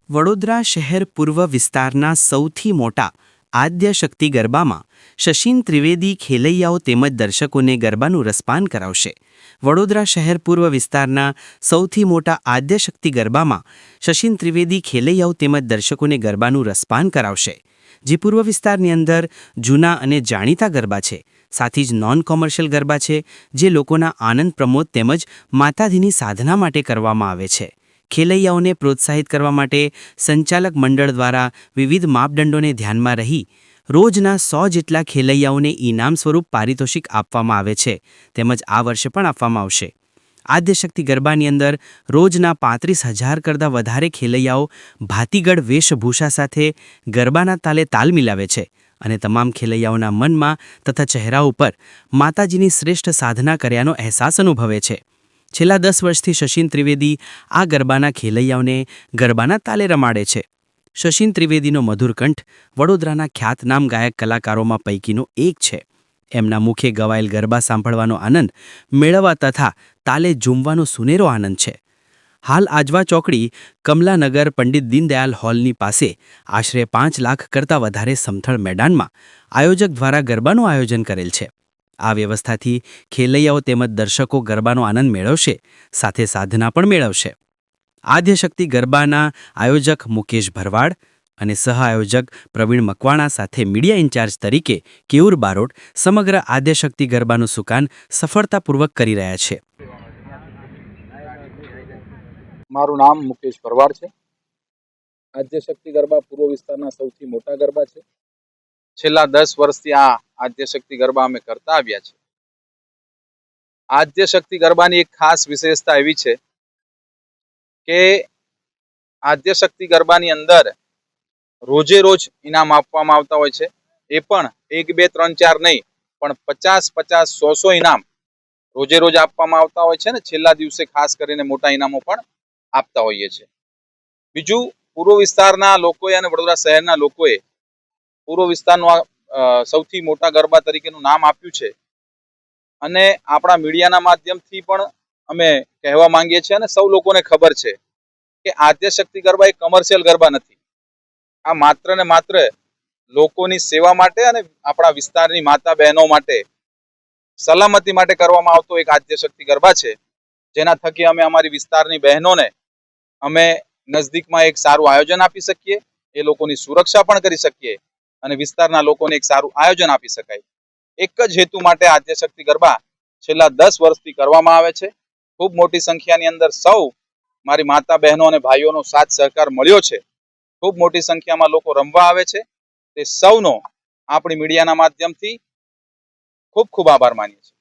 વડોદરા શહેર પૂર્વ વિસ્તારના સૌથી મોટા આદ્યશક્તિ ગરબામાં શશીન ત્રિવેદી ખેલૈયાઓ તેમજ દર્શકોને ગરબાનું રસપાન કરાવશે. વડોદરા શહેર પૂર્વ વિસ્તારના સૌથી મોટા આદ્યશક્તિ ગરબામાં શશીન ત્રિવેદી ખેલૈયાઓ તેમજ દર્શકોને ગરબાનું રસપાન કરાવશે. જે પૂર્વ વિસ્તારની અંદર જૂના અને જાણીતા ગરબા છે, સાથી જ નોન કોમર્શિયલ ગરબા છે, જે લોકોના આનંદ પ્રમોદ તેમજ માતાજીની સાધના માટે કરવામાં આવે છે. ખેલૈયાઓને પ્રોત્સાહિત કરવા માટે સંચાલક મંડળ દ્વારા વિવિધ માપદંડોને ધ્યાનમાં રહી રોજના 100 જેટલા ખેલૈયાઓને ઇનામ સ્વરૂપ પારિતોષિક આપવામાં આવે છે, તેમજ આ વર્ષે પણ આપવામાં આવશે. આદ્યશક્તિ ગરબાની અંદર રોજના 35,000 કરતાં વધારે ખેલૈયાઓ ભાતીગળ વેશભૂષા સાથે ગરબાના તાલે તાલ મિલાવે છે અને તમામ ખેલૈયાઓના મનમાં તથા ચહેરા ઉપર માતાજીની શ્રેષ્ઠ સાધના કર્યાનો અહેસાસ અનુભવે છે. છેલ્લા 10 વર્ષથી શશીન ત્રિવેદી આ ગરબાના ખેલૈયાઓને ગરબાના તાલે રમાડે છે. શશીન ત્રિવેદીનો મધુર કંઠ વડોદરાના ખ્યાતનામ ગાયક કલાકારોમાં પૈકીનો એક છે. એમના મુખે ગવાયેલ ગરબા સાંભળવાનો આનંદ મેળવવા તથા તાલે ઝૂમવાનો સુનેરો આનંદ છે. હાલ આજવા ચોકડી કમલાનગર પંડિત દીનદયાલ હોલની પાસે આશરે 5 લાખ કરતાં વધારે સમથળ મેદાનમાં આયોજક દ્વારા ગરબાનું આયોજન કરેલ છે. આ વ્યવસ્થાથી ખેલૈયાઓ તેમજ દર્શકો ગરબાનો આનંદ મેળવશે, સાથે સાધના પણ મેળવશે. આદ્યશક્તિ ગરબાના આયોજક મુકેશ ભરવાડ અને સહઆયોજક પ્રવીણ મકવાણા સાથે મીડિયા ઇન્ચાર્જ તરીકે કેયુર બારોટ સમગ્ર આદ્યશક્તિ ગરબાનું સુકાન સફળતાપૂર્વક કરી રહ્યા છે. મારું નામ મુકેશ ભરવાડ છે. આદ્યશક્તિ ગરબા પૂર્વ વિસ્તારના સૌથી મોટા ગરબા છે. છેલ્લા 10 વર્ષથી આ આદ્યશક્તિ ગરબા અમે કરતા આવ્યા છે. આદ્યશક્તિ ગરબાની એક ખાસ વિશેષતા એવી છે કે આદ્યશક્તિ ગરબાની અંદર રોજે રોજ ઇનામ આપવામાં આવતા હોય છે. એ પણ 1, 2, 3, 4 નહીં, પણ 50, 50, 100 ઇનામ રોજે રોજ આપવામાં આવતા હોય છે ને છેલ્લા દિવસે ખાસ કરીને મોટા ઇનામો પણ આપતા હોઈએ છે. બીજું, પૂર્વ વિસ્તારના લોકોએ અને વડોદરા શહેરના લોકોએ પૂર્વ વિસ્તારનું સૌથી મોટા ગરબા તરીકેનું નામ આપ્યું છે અને આપણા મીડિયાના માધ્યમથી પણ અમે કહેવા માંગીએ છીએ અને સૌ લોકોને ખબર છે કે આદ્યશક્તિ ગરબા એ કમર્શિયલ ગરબા નથી. આ માત્ર ને માત્ર લોકોની સેવા માટે અને આપણા વિસ્તારની માતા બહેનો માટે સલામતી માટે કરવામાં આવતો એક આદ્યશક્તિ ગરબા છે, જેના થકી અમે અમારી વિસ્તારની બહેનોને અમે નજદીકમાં એક સારું આયોજન આપી શકીએ, એ લોકોની સુરક્ષા પણ કરી શકીએ અને વિસ્તારના લોકોને એક સારું આયોજન આપી શકાય. એક જ હેતુ માટે આદ્યશક્તિ ગરબા છેલ્લા 10 વર્ષથી કરવામાં આવે છે. ખૂબ મોટી સંખ્યાની અંદર સૌ મારી માતા બહેનો અને ભાઈઓનો સાથ સહકાર મળ્યો છે. ખૂબ મોટી સંખ્યામાં લોકો રમવા આવે છે. તે સૌનો આપણી મીડિયાના માધ્યમથી ખૂબ ખૂબ આભાર માનીએ છીએ.